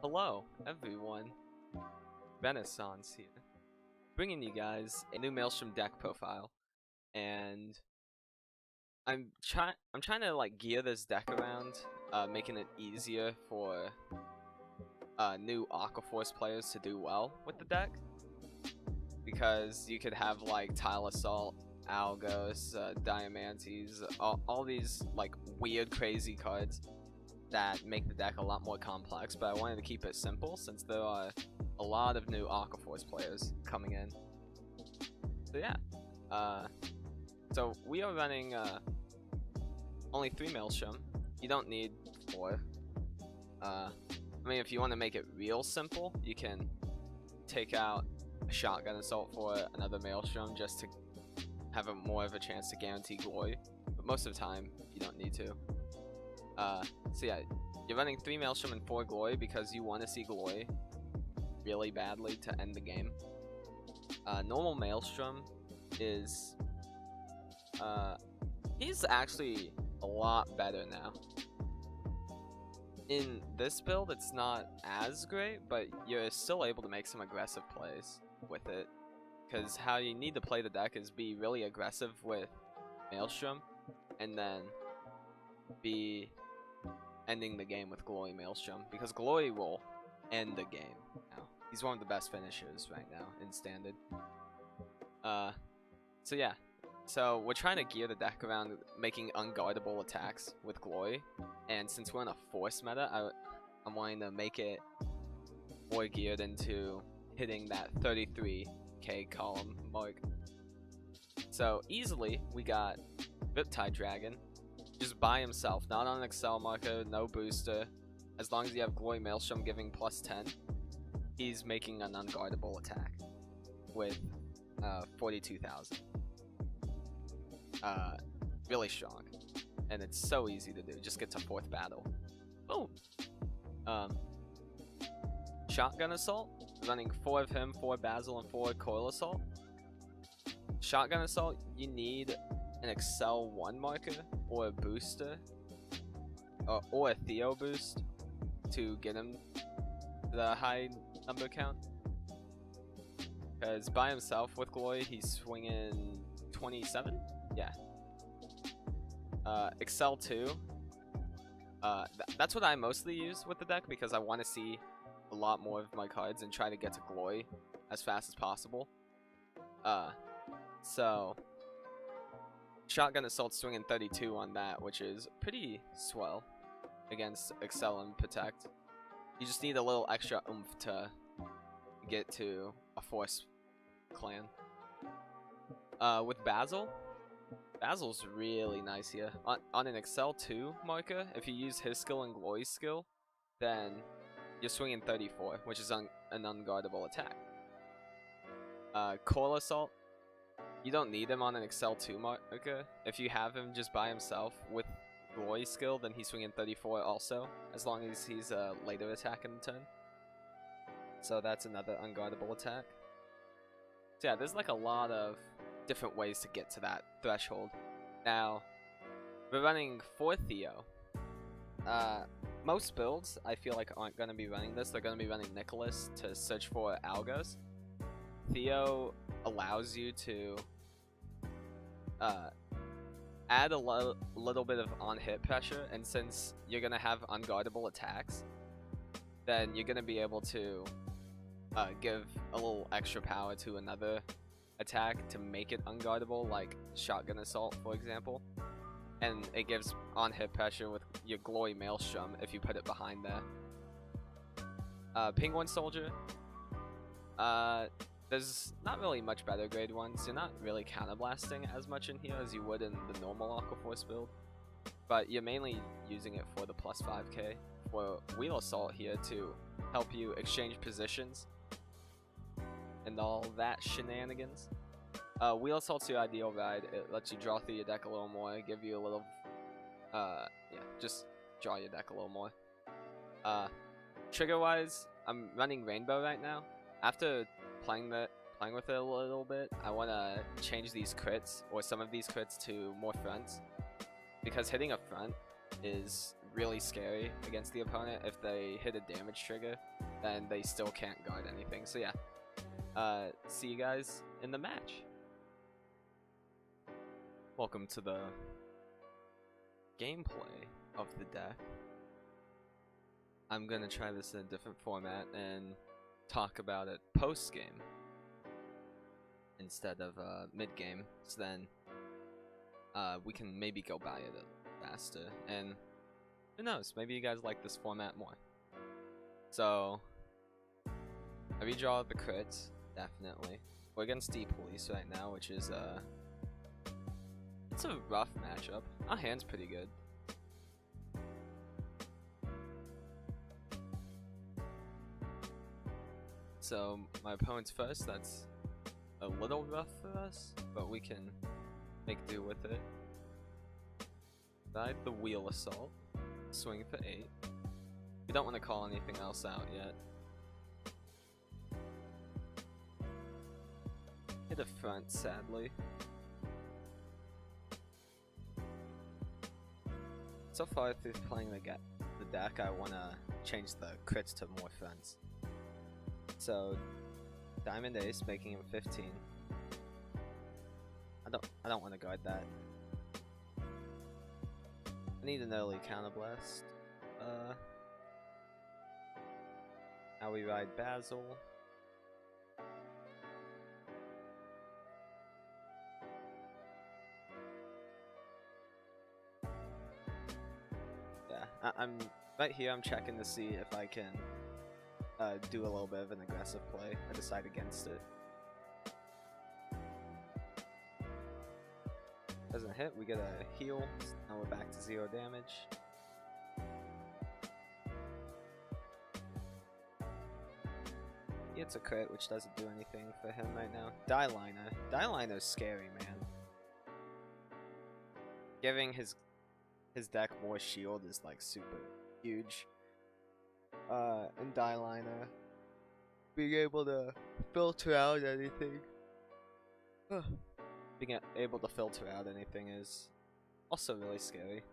Hello, everyone. Renaissance here, bringing you guys a new Maelstrom deck profile, and I'm trying to like gear this deck around, making it easier for new Aqua Force players to do well with the deck, because you could have like Tile Assault, Algos, Diamantes, all these like weird, crazy cards that make the deck a lot more complex, but I wanted to keep it simple since there are a lot of new Aqua Force players coming in. So yeah, so we are running only 3 Maelstrom. You don't need 4. I mean, if you want to make it real simple, you can take out a Shotgun Assault for another Maelstrom just to have more of a chance to guarantee glory, but most of the time you don't need to. So yeah, you're running 3 Maelstrom and 4 glory because you want to see glory really badly to end the game. Normal Maelstrom is he's actually a lot better now. In this build, it's not as great, but you're still able to make some aggressive plays with it. Because how you need to play the deck is be really aggressive with Maelstrom, and then be ending the game with Glory Maelstrom, because Glory will end the game now. He's one of the best finishers right now in Standard. So yeah. So we're trying to gear the deck around making unguardable attacks with Glory, and since we're in a Force meta, I'm wanting to make it more geared into hitting that 33k column mark. So easily, we got VEB08 Dragon, just by himself, not on an Excel marker, no booster. As long as you have Glory Maelstrom giving +10, he's making an unguardable attack with 42,000. Really strong, and it's so easy to do. Just get to 4th battle. Boom. Shotgun Assault, running 4 of him, 4 Basil, and 4 Coil Assault. Shotgun Assault, you need an Excel 1 marker or a booster, or a Theo boost to get him the high number count. Because by himself with Glory, he's swinging 27? Yeah. Excel 2. That's what I mostly use with the deck because I want to see a lot more of my cards and try to get to Glory as fast as possible. So Shotgun Assault swinging 32 on that, which is pretty swell against Excel and Protect. You just need a little extra oomph to get to a Force clan. With Basil's really nice here. On an Excel 2 marker, if you use his skill and Glory's skill, then you're swinging 34, which is an unguardable attack. Coil Assault, you don't need him on an Excel 2 marker. If you have him just by himself with Glory's skill, then he's swinging 34 also, as long as he's a later attack in the turn. So that's another unguardable attack. So yeah, there's like a lot of different ways to get to that threshold. Now, we're running 4 Theo. Most builds, I feel like, aren't going to be running this. They're going to be running Nicholas to search for Algos. Theo allows you to add a little bit of on-hit pressure, and since you're going to have unguardable attacks, then you're going to be able to give a little extra power to another attack to make it unguardable, like Shotgun Assault, for example. And it gives on-hit pressure with your Glory Maelstrom if you put it behind there. Penguin Soldier. There's not really much better grade ones. You're not really counterblasting as much in here as you would in the normal Aqua Force build. But you're mainly using it for the +5k. For Wheel Assault here to help you exchange positions and all that shenanigans. Wheel Assault's your ideal ride. It lets you draw through your deck a little more, give you a little, yeah, just draw your deck a little more. Trigger-wise, I'm running Rainbow right now. After playing with it a little bit, I want to change these crits, or some of these crits, to more fronts, because hitting a front is really scary against the opponent. If they hit a damage trigger, then they still can't guard anything. So yeah, see you guys in the match. Welcome to the gameplay of the deck. I'm gonna try this in a different format and talk about it post-game instead of mid-game, so then we can maybe go by it faster, and who knows, maybe you guys like this format more. So, I redraw the crits, definitely. We're against D-Police right now, which is it's a rough matchup. Our hand's pretty good. So my opponent's first, that's a little rough for us, but we can make do with it. Ride the wheel assault, swing for 8. We don't want to call anything else out yet. Hit a front, sadly. So far through playing the deck, I want to change the crits to more fronts. So, Diamond Ace, making him 15. I don't want to guard that. I need an early counterblast. Now we ride Basil. Yeah, I'm right here. I'm checking to see if I can do a little bit of an aggressive play. I decide against it. Doesn't hit, we get a heal. Now we're back to 0 damage. It's a crit, which doesn't do anything for him right now. Dieliner's scary, man. Giving his deck more shield is like super huge. And Dieliner being able to filter out anything. Being able to filter out anything is also really scary.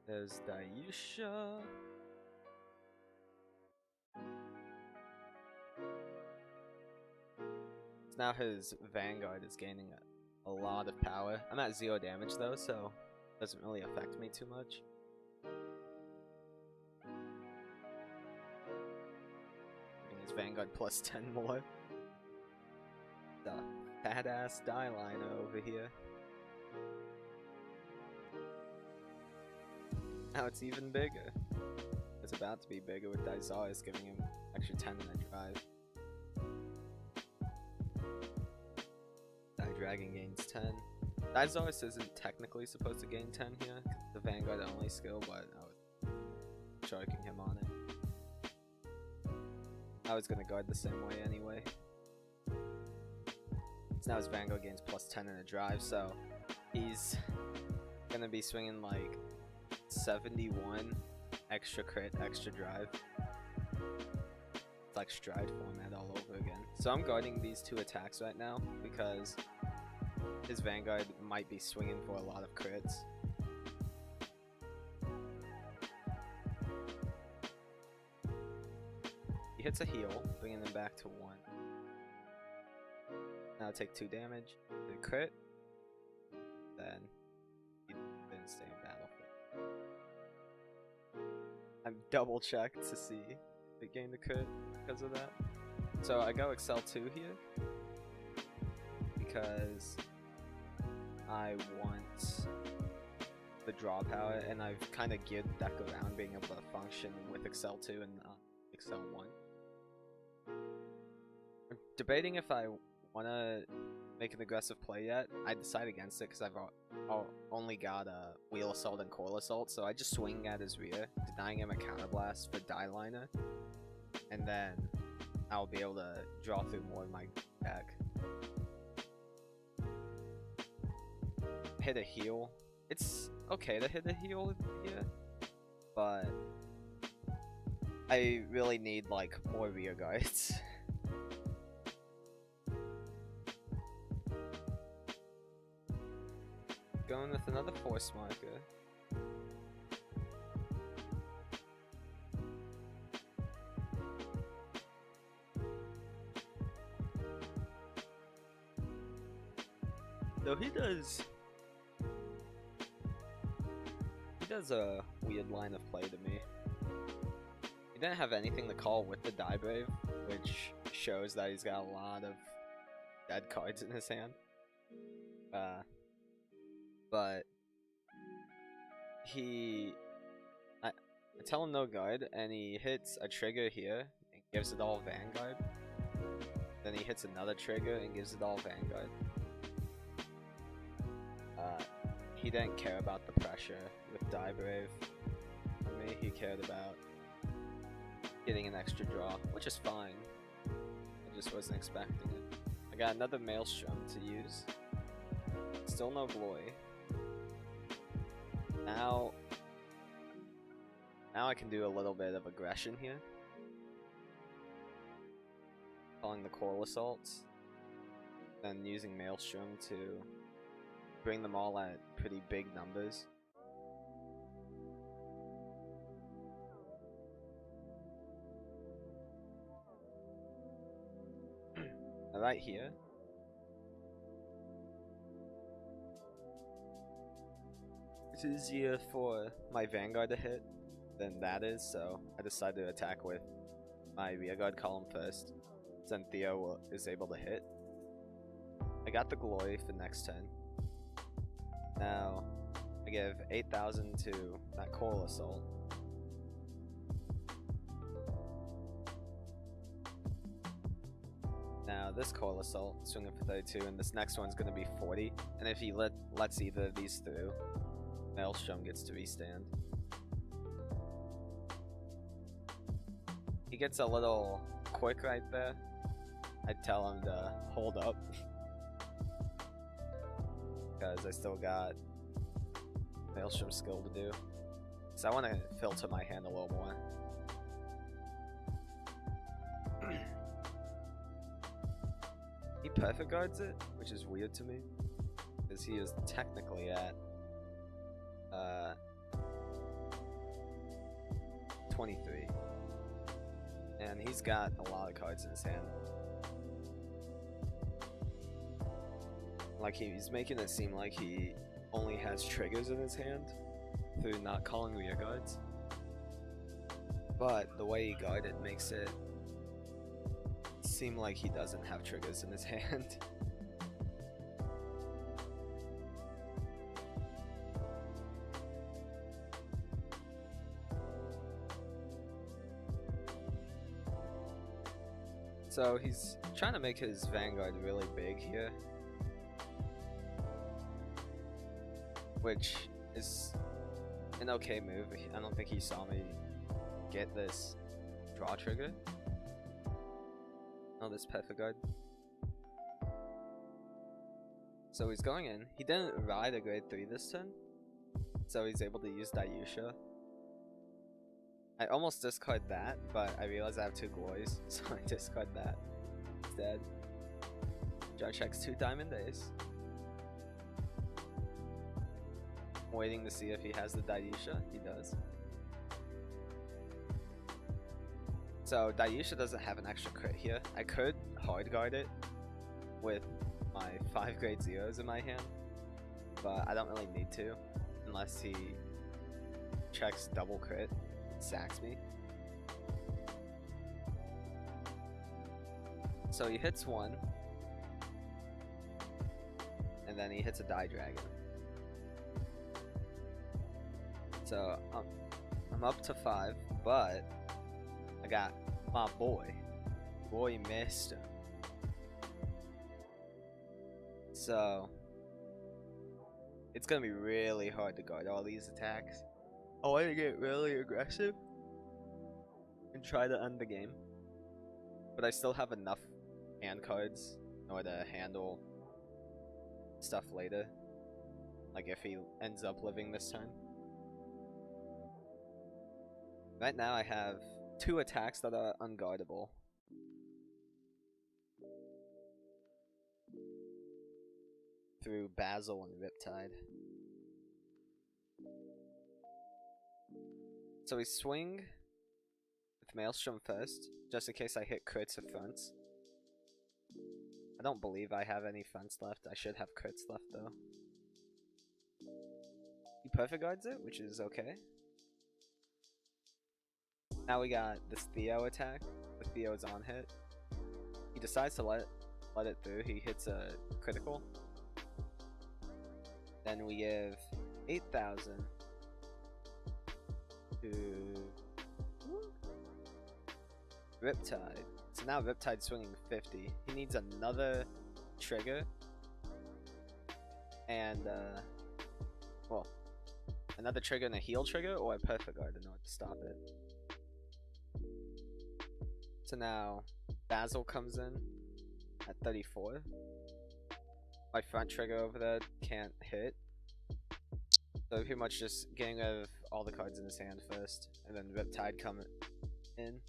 There's Dayusha. So now his Vanguard is gaining a lot of power. I'm at 0 damage though, so doesn't really affect me too much. Giving his Vanguard plus 10 more. The badass Dieliner over here. Now it's even bigger. It's about to be bigger with Dizaris giving him extra 10 in a drive. Dragon gains 10. Dizaris isn't technically supposed to gain 10 here, the Vanguard only skill, but I was choking him on it. I was gonna guard the same way anyway. So now his Vanguard gains plus 10 in a drive, so he's gonna be swinging like 71 extra crit, extra drive. It's like Stride format all over again. So I'm guarding these 2 attacks right now because his Vanguard might be swinging for a lot of crits. He hits a heal, bringing him back to 1. Now I take 2 damage, the crit, then he didn't stay in battlefield. I'm double checked to see if it gained a crit because of that. So I go Excel 2 here because I want the draw power, and I've kind of geared the deck around being able to function with Excel 2 and Excel 1. I'm debating if I want to make an aggressive play yet. I decide against it because I've only got a Wheel Assault and Coil Assault, so I just swing at his rear, denying him a counterblast for Dieliner, and then I'll be able to draw through more of my deck. Hit a heal. It's okay to hit a heal here, but I really need like more rear guards. going with another force marker. So he does a weird line of play to me. He didn't have anything to call with the Die Brave, which shows that he's got a lot of dead cards in his hand. But I tell him no guard, and he hits a trigger here and gives it all Vanguard. Then he hits another trigger and gives it all Vanguard. He didn't care about the pressure with Die Brave. For me, he cared about getting an extra draw, which is fine. I just wasn't expecting it. I got another Maelstrom to use. Still no Glory. Now I can do a little bit of aggression here. Calling the Coral Assaults. Then using Maelstrom to bring them all at pretty big numbers. Right here. It's easier for my Vanguard to hit than that is, so I decided to attack with my Rearguard column first. Then Theo is able to hit. I got the Glory for next turn. Now, I give 8,000 to that Coral Assault. Now, this Coral Assault, swinging for 32, and this next one's going to be 40. And if he lets either of these through, Maelstrom gets to restand. He gets a little quick right there. I'd tell him to hold up. Because I still got Maelstrom skill to do. So I want to filter my hand a little more. He perfect guards it, which is weird to me. Because he is technically at 23. And he's got a lot of cards in his hand. Like, he's making it seem like he only has triggers in his hand through not calling rear guards. But the way he guarded makes it seem like he doesn't have triggers in his hand. So he's trying to make his Vanguard really big here, which is an okay move. I don't think he saw me get this draw trigger. Oh, this perfect guard. So he's going in. He didn't ride a grade 3 this turn, so he's able to use Dayusha. I almost discard that, but I realized I have 2 glories, so I discard that instead. Draw checks 2 Diamond Ace. Waiting to see if he has the Dayusha. He does. So Dayusha doesn't have an extra crit here. I could hard guard it with my 5 grade 0s in my hand, but I don't really need to unless he checks double crit. Sacks me. So he hits 1, and then he hits a Die Dragon. So I'm up to 5, but I got my boy missed him. So it's gonna be really hard to guard all these attacks. I want to get really aggressive and try to end the game, but I still have enough hand cards in order to handle stuff later, like if he ends up living this turn. Right now I have 2 attacks that are unguardable. Through Basil and Riptide. So we swing with Maelstrom first, just in case I hit crits or fronts. I don't believe I have any fronts left. I should have crits left though. He perfect guards it, which is okay. Now we got this Theo attack. The Theo's on hit. He decides to let it through. He hits a critical. Then we give 8,000 to Riptide. So now Riptide's swinging 50. He needs another trigger. And, well, another trigger and a heal trigger, or a perfect guard in order to stop it. So now Basil comes in at 34. My front trigger over there can't hit. So pretty much just getting rid of all the cards in his hand first, and then Riptide come in.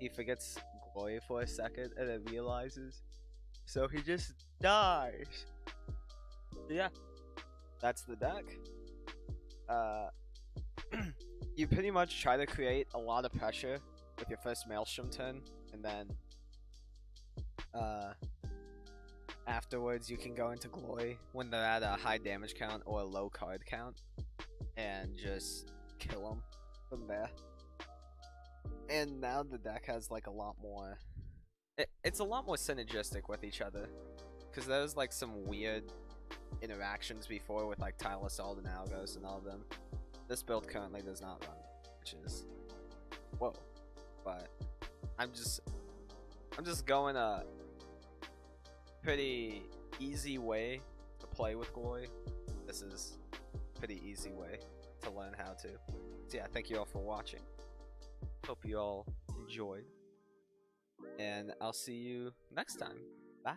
He forgets Glory for a second and then realizes. So he just dies. Yeah. That's the deck. You pretty much try to create a lot of pressure with your first Maelstrom turn, and then afterwards you can go into Glory when they're at a high damage count or a low card count, and just kill them from there. And now the deck has like a lot more. It's a lot more synergistic with each other, because there's like some weird interactions before with like Tile Assault and Algos and all of them. This build currently does not run, which is whoa. But I'm just going a pretty easy way to play with Glory. This is a pretty easy way to learn how to. So yeah, thank you all for watching. Hope you all enjoyed, and I'll see you next time. Bye.